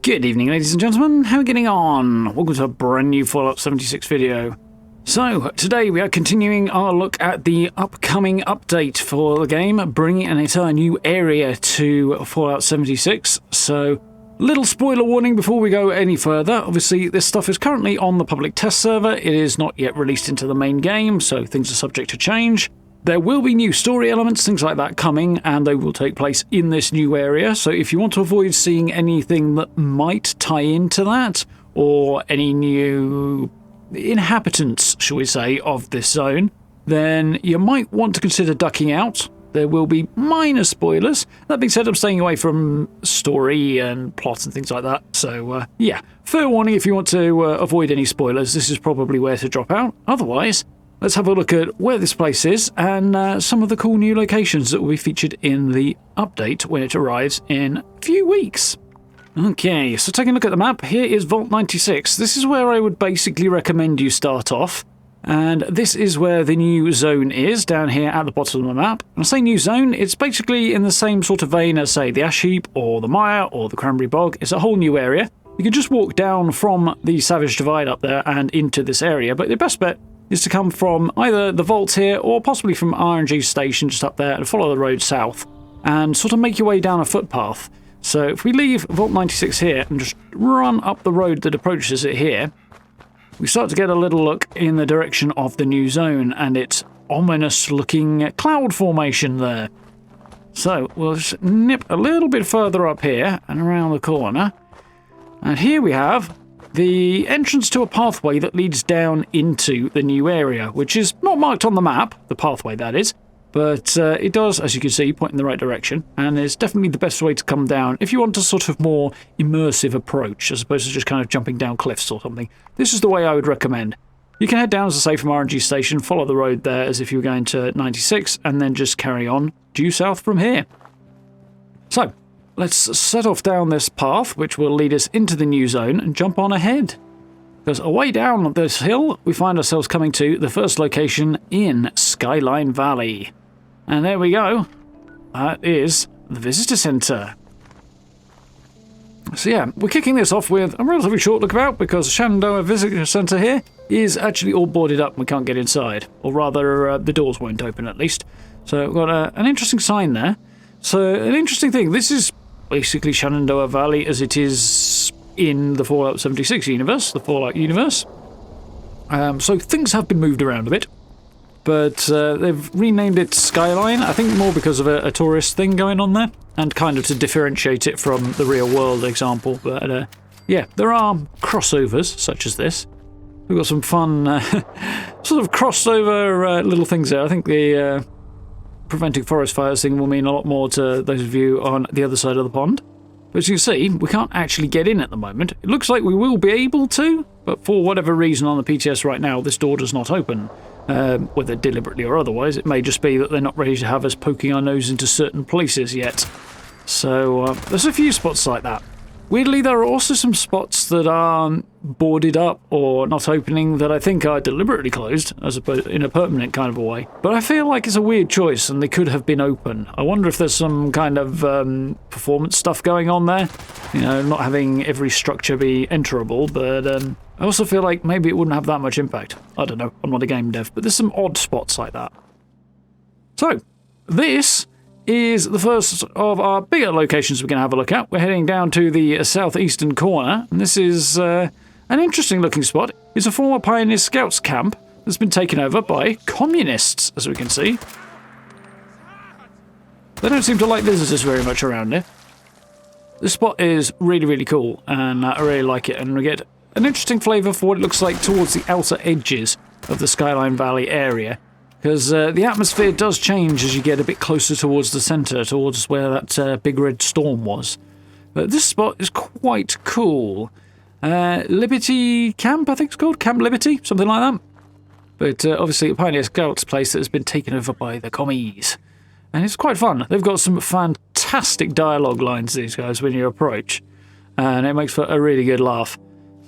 Good evening, ladies and gentlemen. How are we getting on? Welcome to a brand new Fallout 76 video. So, today we are continuing our look at the upcoming update for the game, bringing an entire new area to Fallout 76. So, little spoiler warning before we go any further. Obviously, this stuff is currently on the public test server. It is not yet released into the main game, so things are subject to change. There will be new story elements, things like that coming, and they will take place in this new area. So if you want to avoid seeing anything that might tie into that, or any new inhabitants, shall we say, of this zone, then you might want to consider ducking out. There will be minor spoilers. That being said, I'm staying away from story and plot and things like that. So, yeah, fair warning if you want to avoid any spoilers, this is probably where to drop out. Otherwise, let's have a look at where this place is and some of the cool new locations that will be featured in the update when it arrives in a few weeks. Okay, so taking a look at the map, here is Vault 96. This is where I would basically recommend you start off. And this is where the new zone is, down here at the bottom of the map. When I say new zone, it's basically in the same sort of vein as, say, the Ash Heap or the Mire or the Cranberry Bog. It's a whole new area. You can just walk down from the Savage Divide up there and into this area, but the best bet is to come from either the vault here or possibly from RNG station just up there and follow the road south and sort of make your way down a footpath. So if we leave Vault 96 here and just run up the road that approaches it here, we start to get a little look in the direction of the new zone and its ominous looking cloud formation there. So we'll just nip a little bit further up here and around the corner, and here we have the entrance to a pathway that leads down into the new area, which is not marked on the map, the pathway that is, but it does, as you can see, point in the right direction, and is definitely the best way to come down if you want a sort of more immersive approach, as opposed to just kind of jumping down cliffs or something. This is the way I would recommend. You can head down, as I say, from RNG Station, follow the road there as if you were going to 96, and then just carry on due south from here. So, let's set off down this path, which will lead us into the new zone, and jump on ahead. Because away down this hill, we find ourselves coming to the first location in Skyline Valley. And there we go. That is the Visitor Centre. So yeah, we're kicking this off with a relatively short lookabout, because the Shenandoah Visitor Centre here is actually all boarded up and we can't get inside. Or rather, the doors won't open at least. So we've got an interesting sign there. So an interesting thing, this is basically Shenandoah Valley as it is in the Fallout 76 universe, the Fallout universe. So things have been moved around a bit, but they've renamed it Skyline, I think more because of a tourist thing going on there, and kind of to differentiate it from the real world example. But yeah, there are crossovers such as this. We've got some fun sort of crossover little things there. I think the preventing forest fires thing will mean a lot more to those of you on the other side of the pond. But as you can see, we can't actually get in at the moment. It looks like we will be able to, but for whatever reason on the PTS right now, this door does not open. Whether deliberately or otherwise, it may just be that they're not ready to have us poking our nose into certain places yet. So there's a few spots like that. Weirdly, there are also some spots that are boarded up or not opening that I think are deliberately closed, as opposed in a permanent kind of a way. But I feel like it's a weird choice and they could have been open. I wonder if there's some kind of performance stuff going on there. You know, not having every structure be enterable, but I also feel like maybe it wouldn't have that much impact. I don't know, I'm not a game dev, but there's some odd spots like that. So, this is the first of our bigger locations we're going to have a look at. We're heading down to the southeastern corner, and this is an interesting looking spot. It's a former Pioneer Scouts camp that's been taken over by communists, as we can see. They don't seem to like visitors very much around here. This spot is really, really cool, and I really like it, and we get an interesting flavour for what it looks like towards the outer edges of the Skyline Valley area. Because the atmosphere does change as you get a bit closer towards the centre, towards where that big red storm was. But this spot is quite cool. Liberty Camp, I think it's called? Camp Liberty? Something like that. But obviously a Pioneer Scouts place that has been taken over by the commies. And it's quite fun. They've got some fantastic dialogue lines, these guys, when you approach. And it makes for a really good laugh.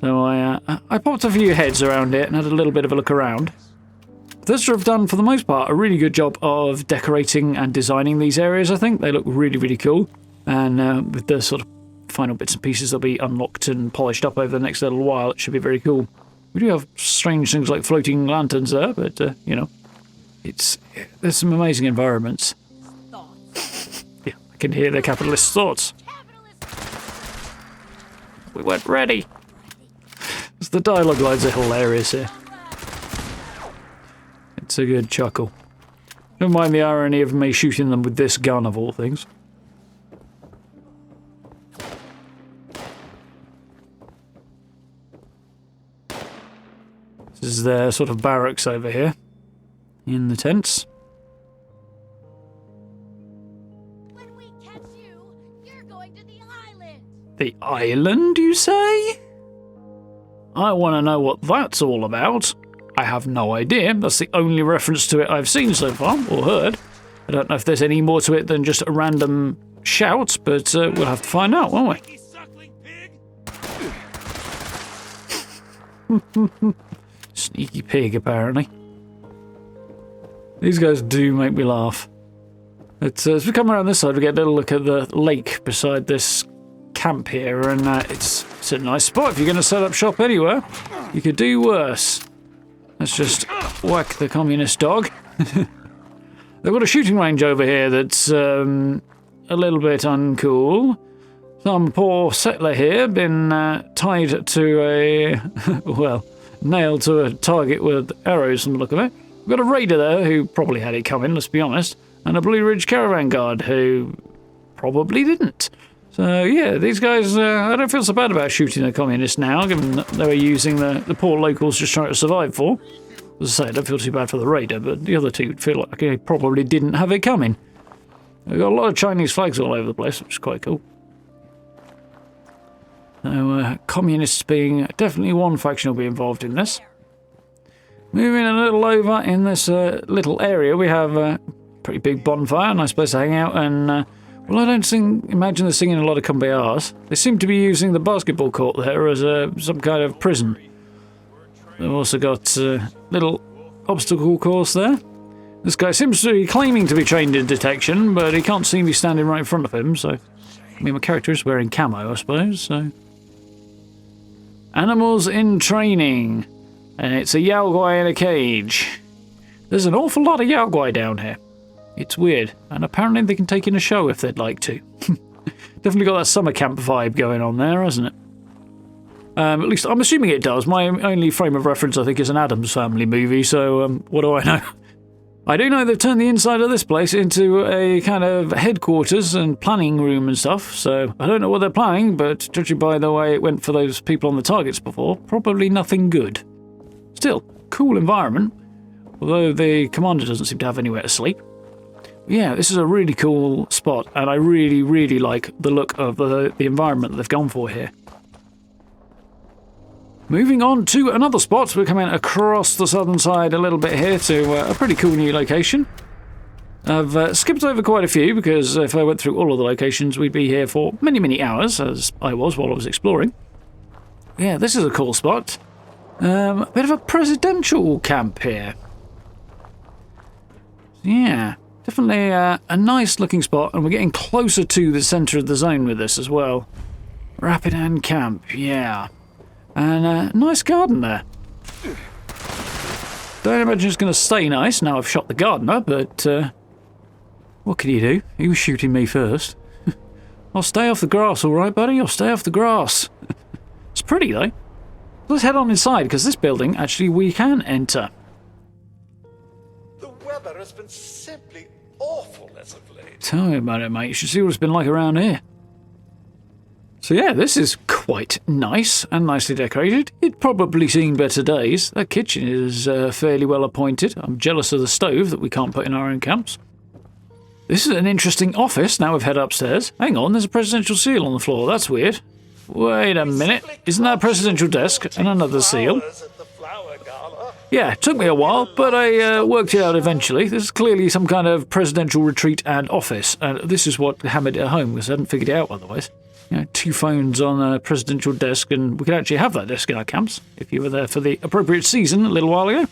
So I popped a few heads around it and had a little bit of a look around. Bethesda have done, for the most part, a really good job of decorating and designing these areas, I think. They look really, really cool. And with the sort of final bits and pieces that'll be unlocked and polished up over the next little while. It should be very cool. We do have strange things like floating lanterns there, but, you know, there's some amazing environments. Yeah, I can hear the capitalist thoughts. We weren't ready. The dialogue lines are hilarious here. It's a good chuckle. Don't mind the irony of me shooting them with this gun of all things. This is their sort of barracks over here. In the tents. When we catch you, you're going to the island. The island, you say? I want to know what that's all about. I have no idea. That's the only reference to it I've seen so far, or heard. I don't know if there's any more to it than just a random shout, but we'll have to find out, won't we? Sneaky pig, apparently. These guys do make me laugh. As we come around this side, we get a little look at the lake beside this camp here, and it's a nice spot if you're going to set up shop anywhere. You could do worse. Let's just whack the communist dog. They've got a shooting range over here that's a little bit uncool. Some poor settler here been tied to a, well, nailed to a target with arrows from the look of it. We've got a raider there who probably had it coming, let's be honest, and a Blue Ridge caravan guard who probably didn't. So, yeah, these guys, I don't feel so bad about shooting the communists now, given that they were using the poor locals just trying to survive for. As I say, I don't feel too bad for the raider, but the other two feel like they probably didn't have it coming. We've got a lot of Chinese flags all over the place, which is quite cool. So, communists being definitely one faction will be involved in this. Moving a little over in this little area, we have a pretty big bonfire, nice place to hang out, and... well, I don't imagine they're singing a lot of Kumbayas. They seem to be using the basketball court there as some kind of prison. They've also got a little obstacle course there. This guy seems to be claiming to be trained in detection, but he can't see me standing right in front of him, so... I mean, my character is wearing camo, I suppose, so... Animals in training. And it's a Yaoguai in a cage. There's an awful lot of Yaoguai down here. It's weird, and apparently they can take in a show if they'd like to. Definitely got that summer camp vibe going on there, hasn't it? At least I'm assuming it does. My only frame of reference, I think, is an Addams Family movie, so what do I know? I do know they've turned the inside of this place into a kind of headquarters and planning room and stuff, so I don't know what they're planning, but judging by the way it went for those people on the targets before, probably nothing good. Still, cool environment, although the commander doesn't seem to have anywhere to sleep. Yeah, this is a really cool spot, and I really, really like the look of the environment that they've gone for here. Moving on to another spot, we're coming across the southern side a little bit here to a pretty cool new location. I've skipped over quite a few, because if I went through all of the locations, we'd be here for many, many hours, as I was while I was exploring. Yeah, this is a cool spot. A bit of a presidential camp here. Yeah. Definitely a nice looking spot, and we're getting closer to the centre of the zone with this as well. Rapidan Camp, yeah. And a nice garden there. Don't imagine it's going to stay nice now I've shot the gardener, but what can you do? He was shooting me first. I'll stay off the grass, alright buddy? I'll stay off the grass. It's pretty though. Let's head on inside, because this building, actually, we can enter. The weather has been simply awful as of late. Tell me about it, mate. You should see what it's been like around here. So yeah, this is quite nice and nicely decorated. It'd probably seen better days. That kitchen is fairly well appointed. I'm jealous of the stove that we can't put in our own camps. This is an interesting office. Now we've head upstairs. Hang on, there's a presidential seal on the floor. That's weird. Wait a minute. Isn't that a presidential desk and another seal? Yeah, it took me a while, but I worked it out eventually. This is clearly some kind of presidential retreat and office, and this is what hammered it home, because I hadn't figured it out otherwise. You know, 2 phones on a presidential desk, and we could actually have that desk in our camps, if you were there for the appropriate season a little while ago.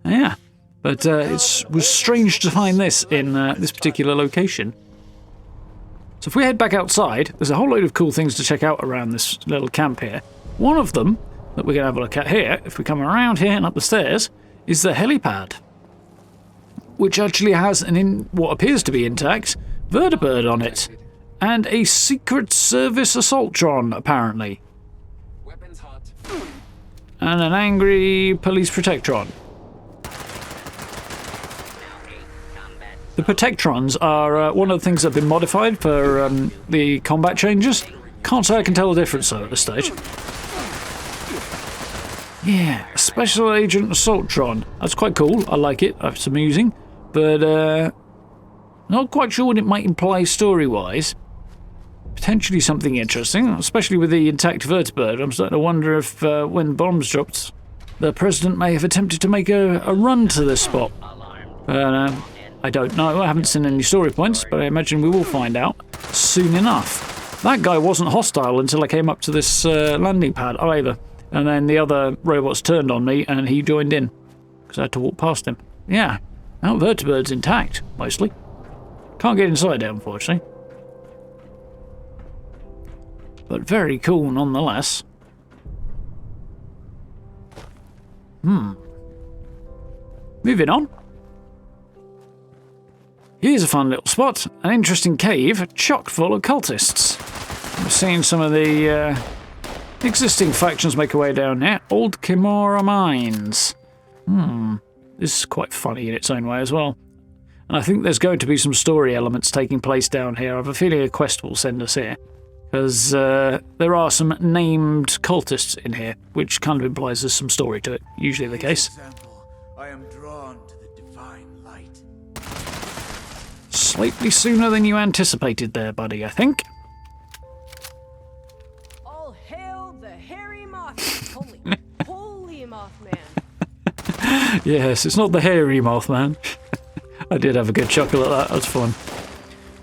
Yeah, but it was strange to find this in this particular location. So if we head back outside, there's a whole load of cool things to check out around this little camp here. One of them that we're going to have a look at here, if we come around here and up the stairs, is the helipad, which actually has what appears to be intact vertibird on it, and a Secret Service Assaultron, apparently. Weapons hot. And an angry police protectron. The protectrons are one of the things that have been modified for the combat changes. Can't say I can tell the difference though at this stage. Yeah, a Special Agent Assaultron. That's quite cool. I like it. It's amusing. But not quite sure what it might imply story-wise. Potentially something interesting, especially with the intact vertibird. I'm starting to wonder if when bombs dropped, the President may have attempted to make a run to this spot. I don't know. I haven't seen any story points, but I imagine we will find out soon enough. That guy wasn't hostile until I came up to this landing pad either. And then the other robots turned on me and he joined in because I had to walk past him. Yeah, that vertibird's intact, mostly. Can't get inside it, unfortunately. But very cool nonetheless. Moving on. Here's a fun little spot. An interesting cave chock full of cultists. We've seen some of the existing factions make their way down here. Old Kimura Mines. This is quite funny in its own way as well. And I think there's going to be some story elements taking place down here. I have a feeling a quest will send us here. Because there are some named cultists in here, which kind of implies there's some story to it. Usually the case. I am drawn to the divine light. Slightly sooner than you anticipated there, buddy, I think. All hail the hairy Mothman. Holy Mothman. Yes, it's not the hairy Mothman. I did have a good chuckle at that. That's fun.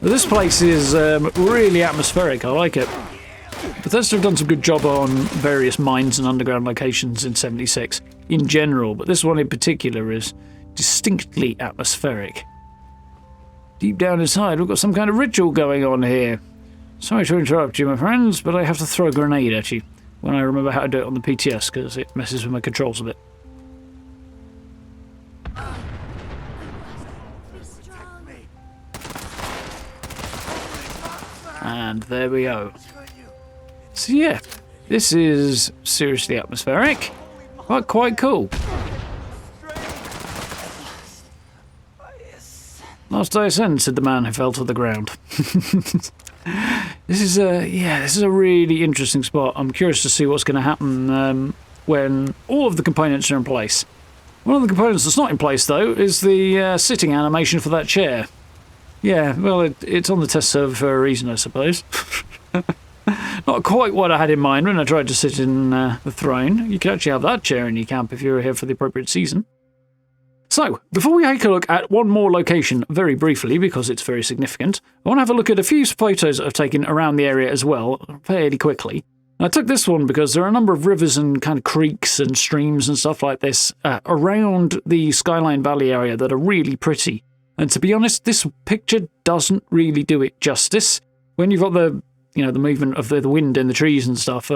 But this place is really atmospheric. I like it. Bethesda have done some good job on various mines and underground locations in 76 in general, but this one in particular is distinctly atmospheric. Deep down inside, we've got some kind of ritual going on here. Sorry to interrupt you, my friends, but I have to throw a grenade at you when I remember how to do it on the PTS, because it messes with my controls a bit. And there we go. So yeah, this is seriously atmospheric, but quite cool. Last I ascend, said the man who fell to the ground. This is a really interesting spot. I'm curious to see what's going to happen when all of the components are in place. One of the components that's not in place, though, is the sitting animation for that chair. Yeah, well, it's on the test server for a reason, I suppose. Not quite what I had in mind when I tried to sit in the throne. You could actually have that chair in your camp if you were here for the appropriate season. So, before we take a look at one more location very briefly, because it's very significant, I want to have a look at a few photos that I've taken around the area as well, fairly quickly. And I took this one because there are a number of rivers and kind of creeks and streams and stuff like this around the Skyline Valley area that are really pretty. And to be honest, this picture doesn't really do it justice. When you've got the movement of the wind in the trees and stuff,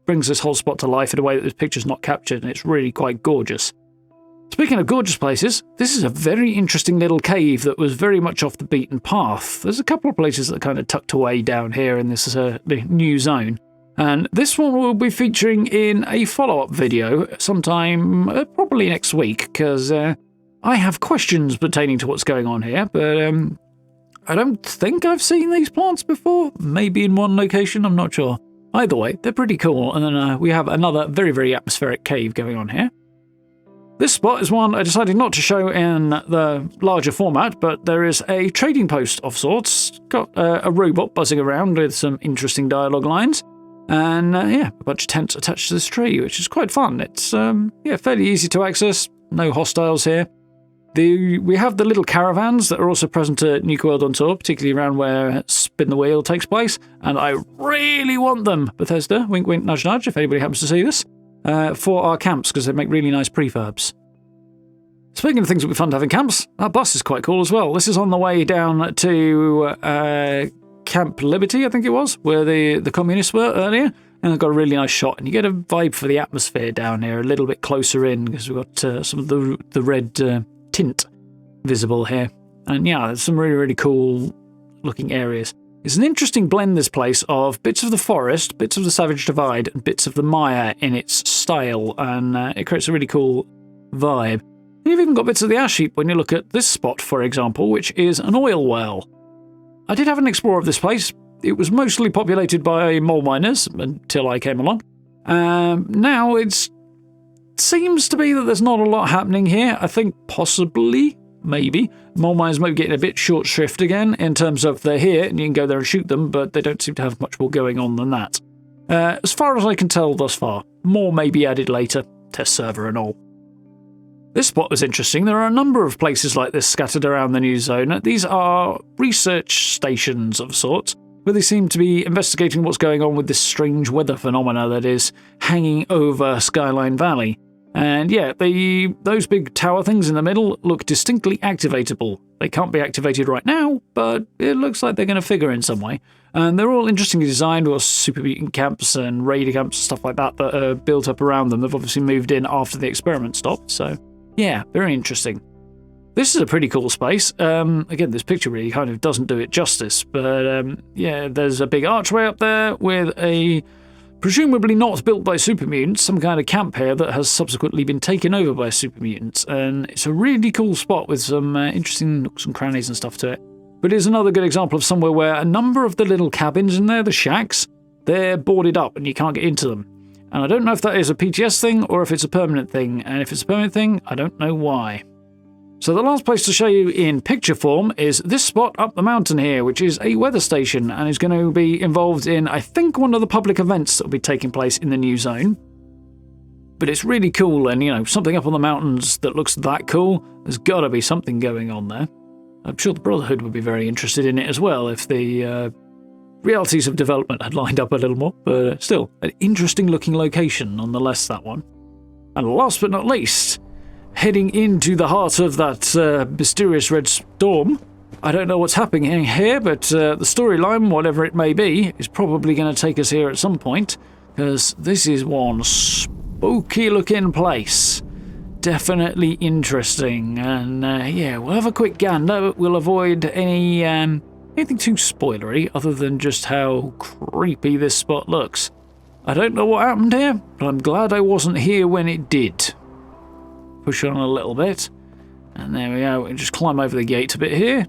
brings this whole spot to life in a way that this picture's not captured, and it's really quite gorgeous. Speaking of gorgeous places, this is a very interesting little cave that was very much off the beaten path. There's a couple of places that are kind of tucked away down here in this the new zone. And this one will be featuring in a follow-up video sometime probably next week, because I have questions pertaining to what's going on here, but I don't think I've seen these plants before. Maybe in one location, I'm not sure. Either way, they're pretty cool, and then we have another very, very atmospheric cave going on here. This spot is one I decided not to show in the larger format, but there is a trading post of sorts. Got a robot buzzing around with some interesting dialogue lines. And a bunch of tents attached to this tree, which is quite fun. It's fairly easy to access. No hostiles here. We have the little caravans that are also present at Nuke World on Tour, particularly around where Spin the Wheel takes place. And I really want them, Bethesda, wink wink nudge nudge, if anybody happens to see this, for our camps, because they make really nice prefurbs. Speaking of things that would be fun to have in camps, our bus is quite cool as well. This is on the way down to Camp Liberty, I think it was, where the communists were earlier. And I got a really nice shot, and you get a vibe for the atmosphere down here a little bit closer in because we've got some of the red tint visible here. And yeah, there's some really, really cool looking areas. It's an interesting blend, this place, of bits of the forest, bits of the Savage Divide, and bits of the Maya in its style, and it creates a really cool vibe. And you've even got bits of the ash heap when you look at this spot, for example, which is an oil well. I did have an explore of this place. It was mostly populated by mole miners until I came along. Now it seems to be that there's not a lot happening here. I think possibly, maybe, mole miners might be getting a bit short shrift again in terms of they're here and you can go there and shoot them, but they don't seem to have much more going on than that. As far as I can tell thus far, more may be added later, test server and all. This spot was interesting. There are a number of places like this scattered around the new zone. These are research stations of sorts, where they seem to be investigating what's going on with this strange weather phenomena that is hanging over Skyline Valley. And yeah, those big tower things in the middle look distinctly activatable. They can't be activated right now, but it looks like they're going to figure in some way. And they're all interestingly designed, with super mutant camps and raider camps and stuff like that that are built up around them. They've obviously moved in after the experiment stopped, so yeah, very interesting. This is a pretty cool space. Again, this picture really kind of doesn't do it justice, but yeah, there's a big archway up there with a presumably not built by super mutants, some kind of camp here that has subsequently been taken over by super mutants, and it's a really cool spot with some interesting nooks and crannies and stuff to it. But it is another good example of somewhere where a number of the little cabins in there, the shacks, they're boarded up and you can't get into them. And I don't know if that is a PTS thing or if it's a permanent thing, and if it's a permanent thing, I don't know why. So the last place to show you in picture form is this spot up the mountain here, which is a weather station and is going to be involved in, I think, one of the public events that will be taking place in the new zone. But it's really cool, and, you know, something up on the mountains that looks that cool, there's got to be something going on there. I'm sure the Brotherhood would be very interested in it as well if the realities of development had lined up a little more, but still, an interesting looking location nonetheless, that one. And last but not least, heading into the heart of that mysterious red storm. I don't know what's happening here, but the storyline, whatever it may be, is probably going to take us here at some point, because this is one spooky looking place. Definitely interesting, and yeah, we'll have a quick gander. We'll avoid anything too spoilery, other than just how creepy this spot looks. I don't know what happened here, but I'm glad I wasn't here when it did. Push on a little bit, and there we go. We can just climb over the gate a bit here.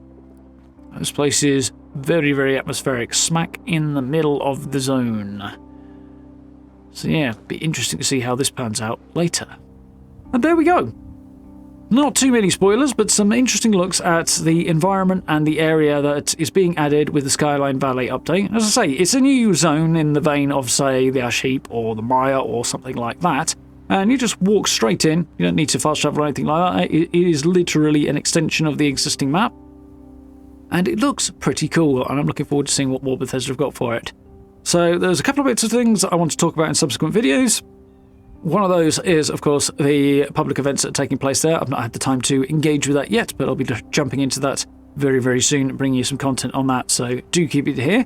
This place is very, very atmospheric, smack in the middle of the zone. So yeah, be interesting to see how this pans out later. And there we go. Not too many spoilers, but some interesting looks at the environment and the area that is being added with the Skyline Valley update. As I say, it's a new zone in the vein of, say, the Ash Heap or the Maya or something like that. And you just walk straight in. You don't need to fast travel or anything like that. It is literally an extension of the existing map. And it looks pretty cool, and I'm looking forward to seeing what more Bethesda have got for it. So there's a couple of bits of things that I want to talk about in subsequent videos. One of those is, of course, the public events that are taking place there. I've not had the time to engage with that yet, but I'll be jumping into that very, very soon, bringing you some content on that, so do keep it here.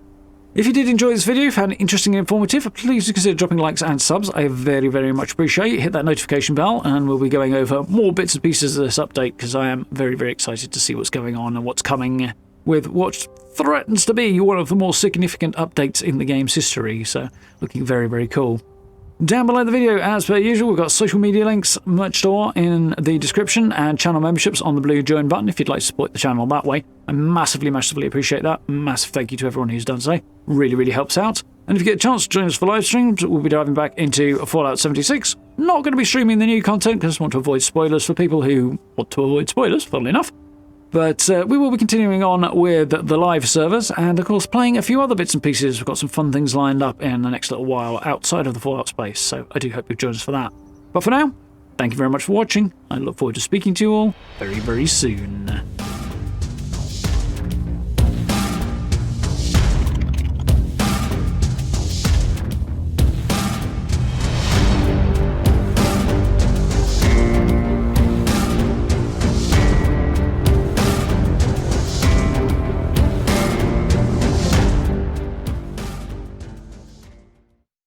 If you did enjoy this video, found it interesting and informative, please do consider dropping likes and subs. I very, very much appreciate it. Hit that notification bell, and we'll be going over more bits and pieces of this update, because I am very, very excited to see what's going on and what's coming with what threatens to be one of the more significant updates in the game's history, so looking very, very cool. Down below the video, as per usual, we've got social media links, merch store in the description, and channel memberships on the blue join button if you'd like to support the channel that way. I massively, massively appreciate that. Massive thank you to everyone who's done so. Really, really helps out. And if you get a chance to join us for live streams, we'll be diving back into Fallout 76. Not going to be streaming the new content because I want to avoid spoilers for people who want to avoid spoilers, funnily enough. But we will be continuing on with the live servers and, of course, playing a few other bits and pieces. We've got some fun things lined up in the next little while outside of the Fallout space, so I do hope you'll join us for that. But for now, thank you very much for watching. I look forward to speaking to you all very, very soon.